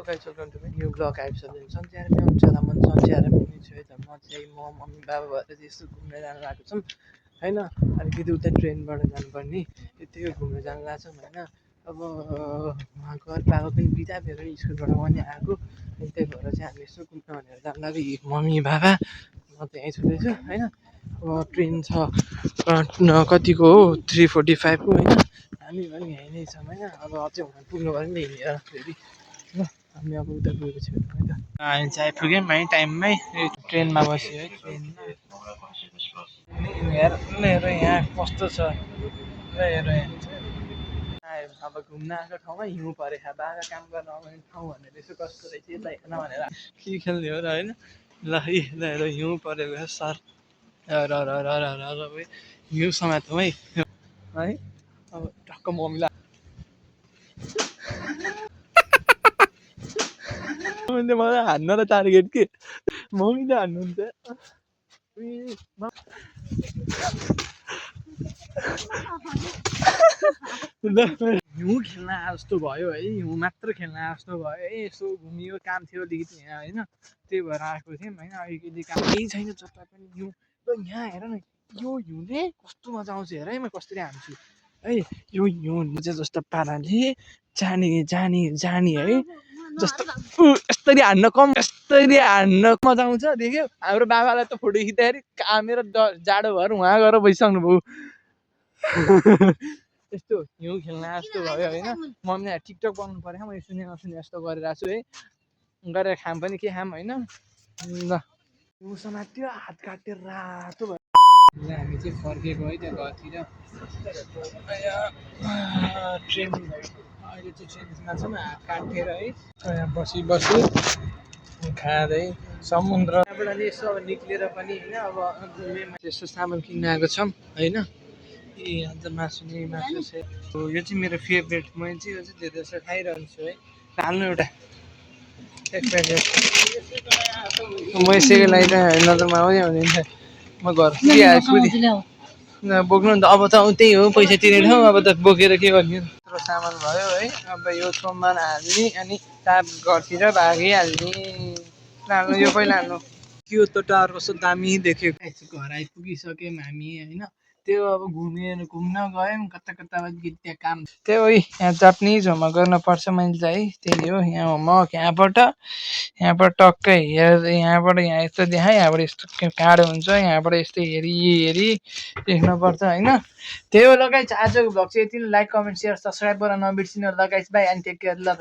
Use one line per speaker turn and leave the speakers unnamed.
guys, welcome to my new vlog episode. सन्चै आएर हुन्छ होला मन सन्चै आएर पनि छु है त म चाहिँ मम्मी बाबा भएर चाहिँ यसो घुम्न जानु लागेको छौँ हैन अलिकति उता ट्रेनबाट जानुपर्ने त्यतिकै घुम्न जानु लाग्छौँ हैन अब उहाँको बाबा पनि बिदा भएर स्कुलबाट पनि आएको अनि त्यही भएर चाहिँ हामी यसो घुम्न भनेर जानु लागि मम्मी बाबा म त यहीँ छँदैछु हैन अब ट्रेन छ कतिको हो 3:45 को हैन हामी पनि यहीँ नै छौँ हैन अब अझै वहाँ पुग्नु पर्यो नि हिँडेर फेरि ल हामी अब उता गएपछि है त हामी चाहिँ आइपुग्यौँ है टाइममै ट्रेनमा बस्यो है ट्रेनमा हेर यहाँ कस्तो छ ल हेर यहाँ अब घुम्न आएको ठाउँमा हिउँ परेछ बाबा काम गर्न आउने ठाउँ भनेर यसो कस्तो रहेछ यता हेर्न भनेर के खेल्ने हो र होइन ल है ल हेर हिउँ परेको छ सर र हिउँ समात्छौँ है है अब टक्क मम्मीलाई मम्मीले मलाई हान्न र टार्गेट के मम्मीले हान्नुहुन्छ हिउँ खेल्न जस्तो भयो है हिउँ मात्र खेल्न जस्तो भयो है यसो घुमियो काम थियो अलिकति यहाँ होइन त्यही भएर आएको थियौँ होइन अलिकति काम केही छैन जता पनि हिउँ र यहाँ हेर न यो हिउँले कस्तो मजा आउँछ हेर है म कसरी हान्छु है यो हिउँ चाहिँ जस्तो पाराले जाने है जस्तो यस्तरी हान्न मजा आउँछ देख्यो हाम्रो बाबालाई त फोटो खिच्दाखेरि कामेर जाडो भएर उहाँ गएर बसिसक्नु भयो यस्तो हिउँ खेल्न जस्तो भयो होइन मम्मीले टिकटक बनाउनु पऱ्यो मैले सुने नसुने जस्तो गरिरहेको छु है गरेर खाम पनि के खाम होइन ल हिउँ समात्यो हात काटेर रातो भयो हामी चाहिँ फर्केको है त्यो घरतिर ट्रेन अहिले चाहिँ ट्रेनमा छौँ हात काटेर है यहाँ बसी खाँदै समुद्रबाट यसो अब निक्लेर पनि होइन अब यसो सामान किन्न आएको छौँ होइन यहाँ त मासु छ यो चाहिँ मेरो फेभरेट मैले चाहिँ यो चाहिँ धेरै जस्तो खाइरहन्छु है हाल्नु एउटा एक प्याकेट म यसैको लागि त नजरमा आउने भने म घर बोक्नु नि त अब त त्यही हो पैसा तिरेर अब त बोकेर के गर्ने यत्रो सामान भयो है अब यो सामान हाल्ने अनि ताप घरतिर भागिहाल्ने हाल्नु यो पहिला हाल्नु त्यो त टावर कस्तो दामी देखेको घर आइपुगिसक्यौँ हामी होइन त्यो अब घुम्न गयौँ कता त्यहाँ काम त्यही हो यहाँ जापानिज होमवर्क गर्नुपर्छ मैले चाहिँ है त्यही हो यहाँ होमवर्क यहाँबाट टक्कै यहाँबाट यहाँ यस्तो देखाएँ यहाँबाट यस्तो काँडो हुन्छ यहाँबाट यस्तो हेरी देख्नुपर्छ होइन त्यही हो ल गाइस आजको भ्लग चाहिँ यति लाइक कमेन्ट सेयर सब्सक्राइब गर्न नबिर्सिनु ल guys bye and take care ल